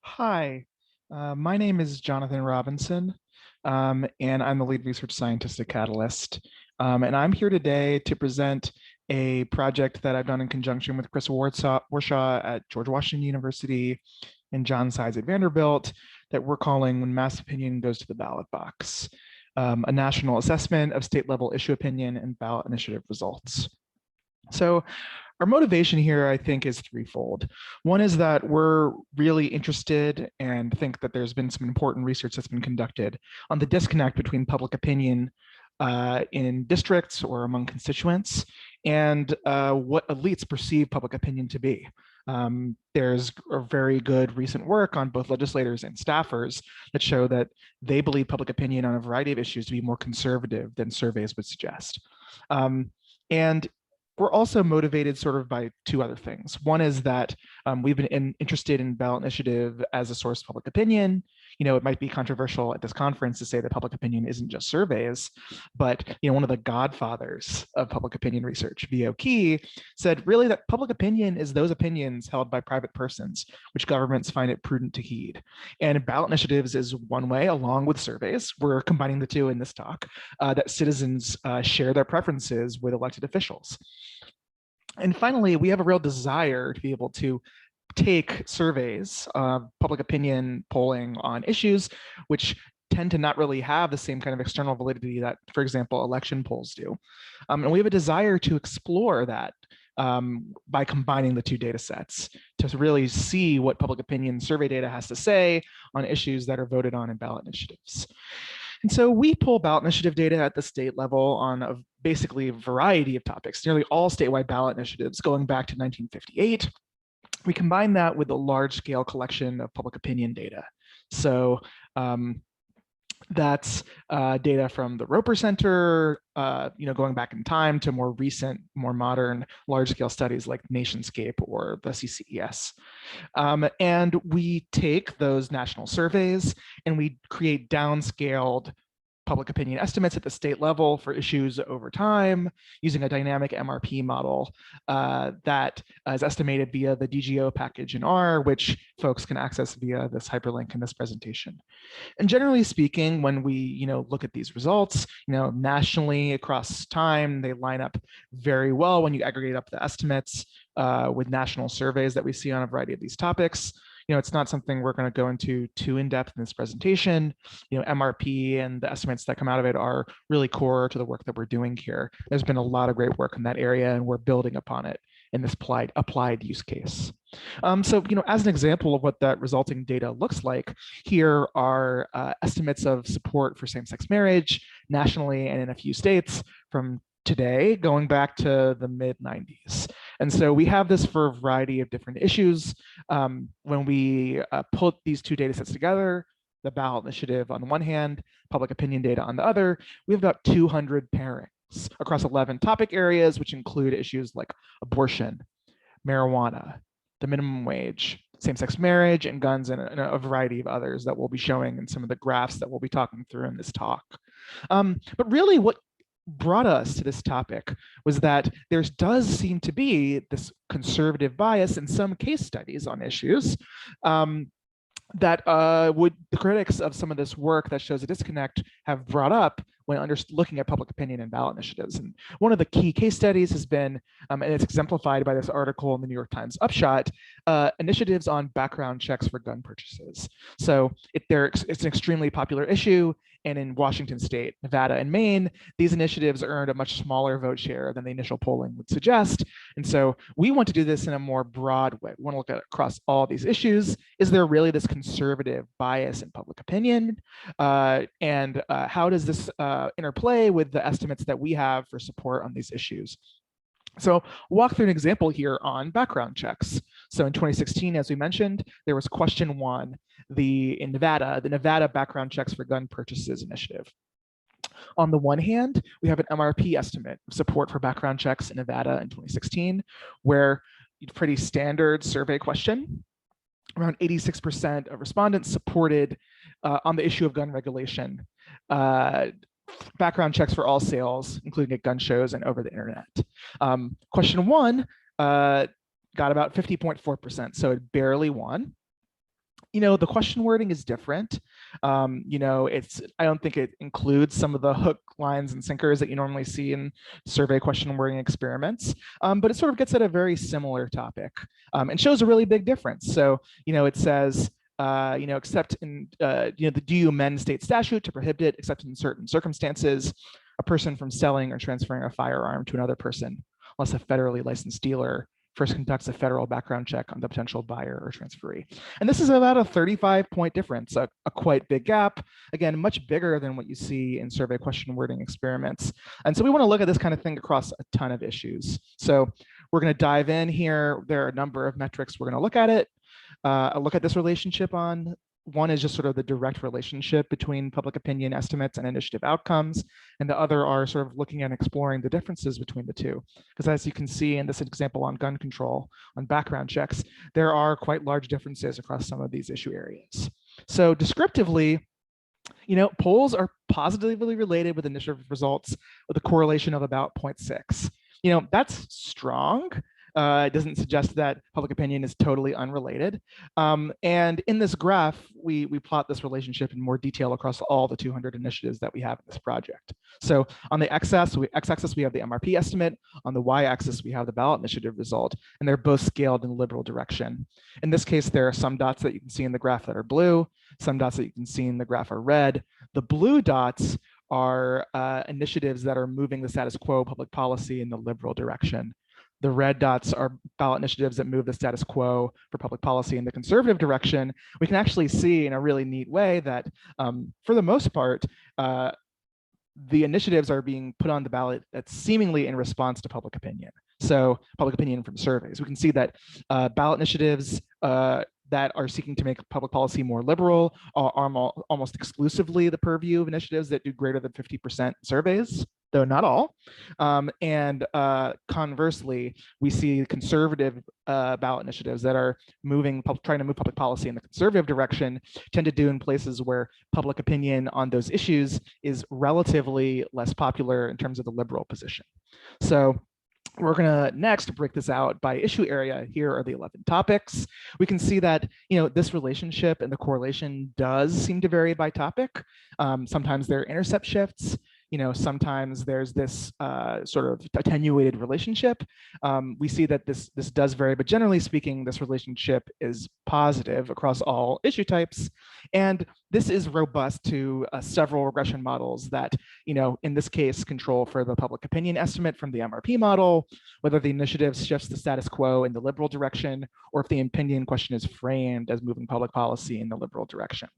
Hi, my name is Jonathan Robinson, and I'm the lead research scientist at Catalyst. And I'm here today to present a project that I've done in conjunction with Chris Warshaw at George Washington University and John Sides at Vanderbilt that we're calling When Mass Opinion Goes to the Ballot Box, a national assessment of state level issue opinion and ballot initiative results. So our motivation here, I think, is threefold. One is that we're really interested and think that there's been some important research that's been conducted on the disconnect between public opinion in districts or among constituents and what elites perceive public opinion to be. There's a very good recent work on both legislators and staffers that show that they believe public opinion on a variety of issues to be more conservative than surveys would suggest. And we're also motivated sort of by two other things. One is that we've been interested in ballot initiative as a source of public opinion. You know, it might be controversial at this conference to say that public opinion isn't just surveys, but one of the godfathers of public opinion research, V.O. Key, said really that public opinion is those opinions held by private persons, which governments find it prudent to heed. And ballot initiatives is one way, along with surveys, we're combining the two in this talk, that citizens share their preferences with elected officials. And finally, we have a real desire to be able to take surveys, public opinion polling on issues, which tend to not really have the same kind of external validity that, for example, election polls do. And we have a desire to explore that by combining the two data sets to really see what public opinion survey data has to say on issues that are voted on in ballot initiatives. And so we pull ballot initiative data at the state level on basically a variety of topics, nearly all statewide ballot initiatives going back to 1958. We combine that with a large scale collection of public opinion data. So that's data from the Roper Center, going back in time to more recent, more modern, large-scale studies like Nationscape or the CCES. And we take those national surveys and we create downscaled public opinion estimates at the state level for issues over time using a dynamic MRP model that is estimated via the DGO package in R, which folks can access via this hyperlink in this presentation. And generally speaking, when we look at these results, nationally across time, they line up very well when you aggregate up the estimates with national surveys that we see on a variety of these topics. It's not something we're going to go into too in depth in this presentation. MRP and the estimates that come out of it are really core to the work that we're doing here. There's been a lot of great work in that area, and we're building upon it in this applied use case. So, as an example of what that resulting data looks like, here are estimates of support for same-sex marriage nationally and in a few states from today going back to the mid-90s. And so we have this for a variety of different issues. When we put these two data sets together, the ballot initiative on the one hand, public opinion data on the other, we have about 200 pairings across 11 topic areas, which include issues like abortion, marijuana, the minimum wage, same-sex marriage, and guns, and a variety of others that we'll be showing in some of the graphs that we'll be talking through in this talk. But really what brought us to this topic was that there does seem to be this conservative bias in some case studies on issues that the critics of some of this work that shows a disconnect have brought up when looking at public opinion and ballot initiatives. And one of the key case studies has been, and it's exemplified by this article in the New York Times Upshot, initiatives on background checks for gun purchases. So it's an extremely popular issue. And in Washington State, Nevada, and Maine, these initiatives earned a much smaller vote share than the initial polling would suggest. And so we want to do this in a more broad way. We want to look at it across all these issues. Is there really this conservative bias in public opinion? And how does this interplay with the estimates that we have for support on these issues? So walk through an example here on background checks. So in 2016, as we mentioned, there was question one, in Nevada, the Nevada background checks for gun purchases initiative. On the one hand, we have an MRP estimate of support for background checks in Nevada in 2016, where pretty standard survey question, around 86% of respondents supported on the issue of gun regulation, background checks for all sales, including at gun shows and over the internet. Question one got about 50.4%, so it barely won. The question wording is different. I don't think it includes some of the hook, lines, and sinkers that you normally see in survey question wording experiments, but it sort of gets at a very similar topic and shows a really big difference. So, it says, except in, do you amend state statute to prohibit it, except in certain circumstances, a person from selling or transferring a firearm to another person, unless a federally licensed dealer first conducts a federal background check on the potential buyer or transferee. And this is about a 35-point difference, a quite big gap. Again, much bigger than what you see in survey question wording experiments. And so we want to look at this kind of thing across a ton of issues. So we're going to dive in here. There are a number of metrics we're going to look at it. Look at this relationship on. One is just sort of the direct relationship between public opinion estimates and initiative outcomes. And the other are sort of looking at exploring the differences between the two. Because as you can see in this example on gun control, on background checks, there are quite large differences across some of these issue areas. So descriptively, polls are positively related with initiative results with a correlation of about 0.6. That's strong. It doesn't suggest that public opinion is totally unrelated. And in this graph, we plot this relationship in more detail across all the 200 initiatives that we have in this project. So on the x-axis, we have the MRP estimate. On the y-axis, we have the ballot initiative result, and they're both scaled in the liberal direction. In this case, there are some dots that you can see in the graph that are blue. Some dots that you can see in the graph are red. The blue dots are initiatives that are moving the status quo public policy in the liberal direction. The red dots are ballot initiatives that move the status quo for public policy in the conservative direction. We can actually see in a really neat way that for the most part, the initiatives are being put on the ballot that's seemingly in response to public opinion. So public opinion from surveys. We can see that ballot initiatives that are seeking to make public policy more liberal are almost exclusively the purview of initiatives that do greater than 50% surveys, though not all. And conversely, we see conservative ballot initiatives that are trying to move public policy in the conservative direction tend to do in places where public opinion on those issues is relatively less popular in terms of the liberal position. So we're going to next break this out by issue area. Here are the 11 topics. We can see that this relationship and the correlation does seem to vary by topic. Sometimes there are intercept shifts. Sometimes there's this sort of attenuated relationship. We see that this does vary, but generally speaking, this relationship is positive across all issue types. And this is robust to several regression models that, in this case, control for the public opinion estimate from the MRP model, whether the initiative shifts the status quo in the liberal direction, or if the opinion question is framed as moving public policy in the liberal direction.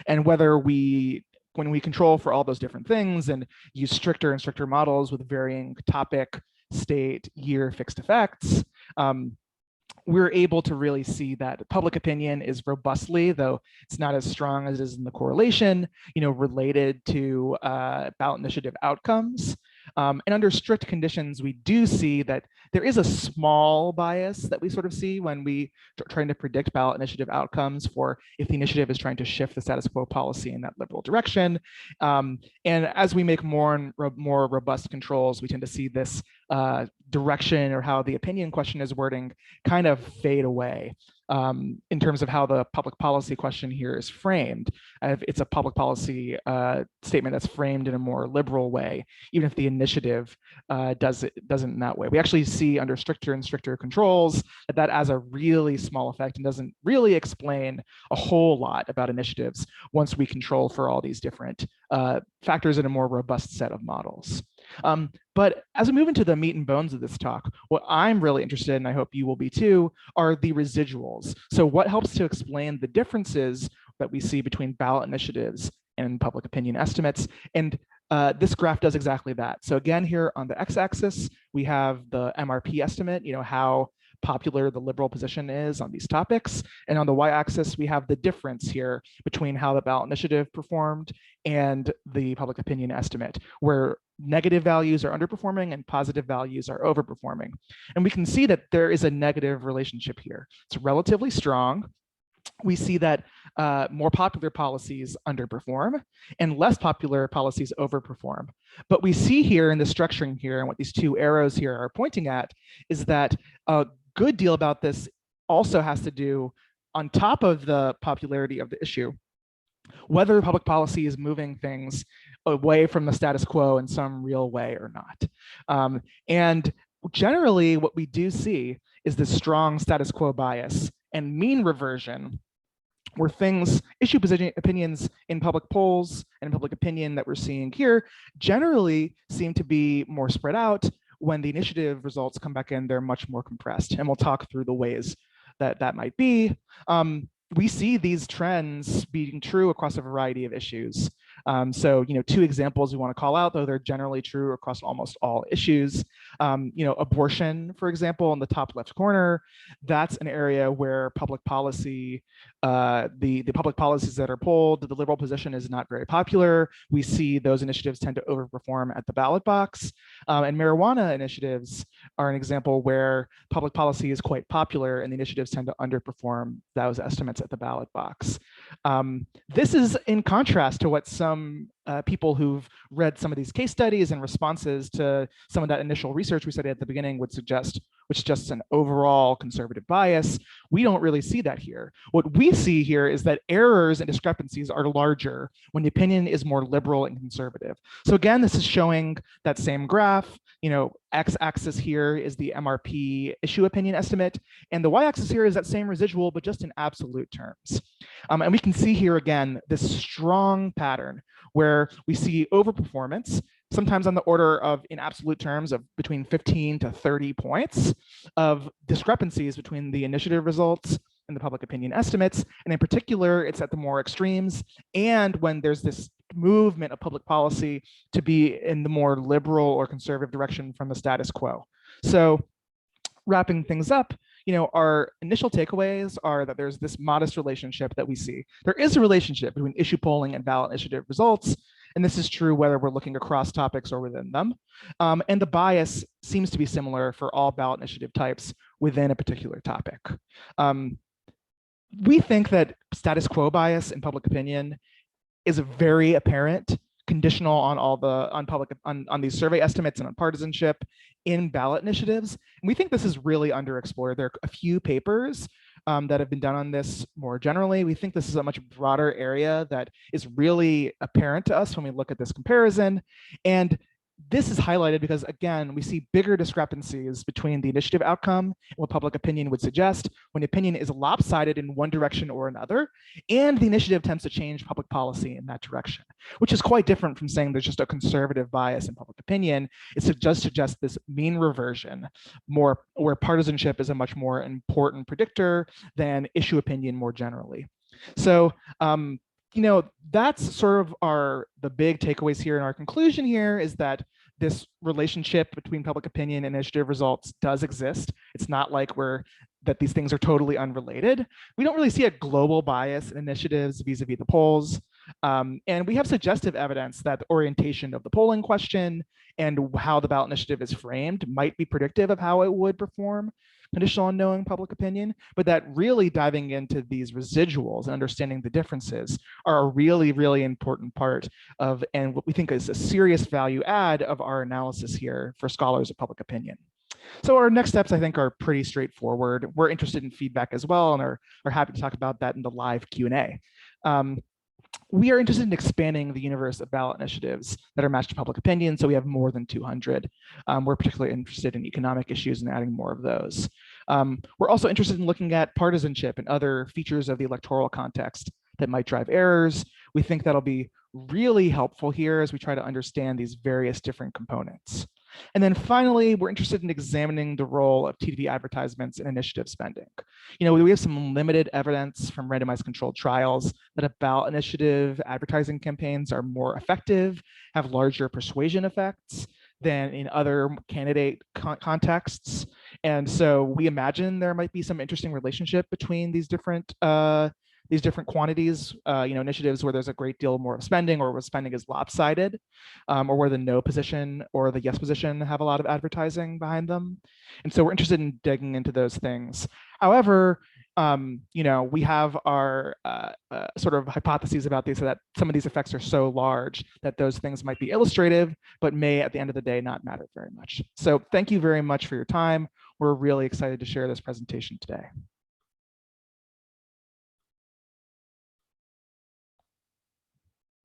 And when we control for all those different things and use stricter and stricter models with varying topic, state, year fixed effects, we're able to really see that public opinion is robustly, though it's not as strong as it is in the correlation, related to ballot initiative outcomes. And under strict conditions, we do see that there is a small bias that we sort of see when we trying to predict ballot initiative outcomes for if the initiative is trying to shift the status quo policy in that liberal direction. And as we make more and more robust controls, we tend to see this direction or how the opinion question is wording kind of fade away. In terms of how the public policy question here is framed. It's a public policy statement that's framed in a more liberal way, even if the initiative doesn't in that way. We actually see under stricter and stricter controls that has a really small effect and doesn't really explain a whole lot about initiatives once we control for all these different factors in a more robust set of models. But as we move into the meat and bones of this talk, what I'm really interested in, I hope you will be too, are the residuals. So what helps to explain the differences that we see between ballot initiatives and public opinion estimates? And this graph does exactly that. So again, here on the x-axis, we have the MRP estimate, how popular the liberal position is on these topics. And on the y-axis, we have the difference here between how the ballot initiative performed and the public opinion estimate, where negative values are underperforming and positive values are overperforming. And we can see that there is a negative relationship here. It's relatively strong. We see that more popular policies underperform and less popular policies overperform. But we see here in the structuring here, and what these two arrows here are pointing at, is that a good deal about this also has to do on top of the popularity of the issue, whether public policy is moving things away from the status quo in some real way or not. And generally, what we do see is this strong status quo bias and mean reversion, where issue position opinions in public polls and in public opinion that we're seeing here generally seem to be more spread out. When the initiative results come back in, they're much more compressed. And we'll talk through the ways that that might be. We see these trends being true across a variety of issues. So, two examples we want to call out, though they're generally true across almost all issues. Abortion, for example, in the top left corner, that's an area where public policy, the public policies that are polled, the liberal position is not very popular. We see those initiatives tend to overperform at the ballot box. And marijuana initiatives are an example where public policy is quite popular and the initiatives tend to underperform those estimates at the ballot box. This is in contrast to what some people who've read some of these case studies and responses to some of that initial research we studied at the beginning would suggest, which is just an overall conservative bias. We don't really see that here. What we see here is that errors and discrepancies are larger when the opinion is more liberal and conservative. So again, this is showing that same graph. X-axis here is the MRP issue opinion estimate, and the y-axis here is that same residual, but just in absolute terms. And we can see here again this strong pattern where we see overperformance, sometimes on the order of, in absolute terms, of between 15 to 30 points of discrepancies between the initiative results and the public opinion estimates. And in particular, it's at the more extremes and when there's this movement of public policy to be in the more liberal or conservative direction from the status quo. So wrapping things up, our initial takeaways are that there's this modest relationship that we see. There is a relationship between issue polling and ballot initiative results, and this is true whether we're looking across topics or within them. And the bias seems to be similar for all ballot initiative types within a particular topic. We think that status quo bias in public opinion is very apparent, conditional on these survey estimates and on partisanship in ballot initiatives. And we think this is really underexplored. There are a few papers that have been done on this more generally. We think this is a much broader area that is really apparent to us when we look at this comparison. And this is highlighted because, again, we see bigger discrepancies between the initiative outcome and what public opinion would suggest when opinion is lopsided in one direction or another, and the initiative tends to change public policy in that direction, which is quite different from saying there's just a conservative bias in public opinion. It does suggest this mean reversion, where partisanship is a much more important predictor than issue opinion more generally. So, that's sort of the big takeaways here. And our conclusion here is that this relationship between public opinion and initiative results does exist. It's not like that these things are totally unrelated. We don't really see a global bias in initiatives vis-a-vis the polls. And we have suggestive evidence that the orientation of the polling question and how the ballot initiative is framed might be predictive of how it would perform conditional on knowing public opinion, but that really diving into these residuals and understanding the differences are a really, really important part of, and what we think is a serious value add of our analysis here for scholars of public opinion. So our next steps, I think, are pretty straightforward. We're interested in feedback as well and are happy to talk about that in the live Q&A. We are interested in expanding the universe of ballot initiatives that are matched to public opinion, so we have more than 200. We're particularly interested in economic issues and adding more of those. We're also interested in looking at partisanship and other features of the electoral context that might drive errors. We think that'll be really helpful here as we try to understand these various different components. And then finally, we're interested in examining the role of TV advertisements in initiative spending. We have some limited evidence from randomized controlled trials that ballot initiative advertising campaigns are more effective, have larger persuasion effects than in other candidate contexts. And so we imagine there might be some interesting relationship between these different quantities, initiatives where there's a great deal more of spending or where spending is lopsided, or where the no position or the yes position have a lot of advertising behind them. And so we're interested in digging into those things. However, we have our sort of hypotheses about these, so that some of these effects are so large that those things might be illustrative, but may at the end of the day not matter very much. So thank you very much for your time. We're really excited to share this presentation today.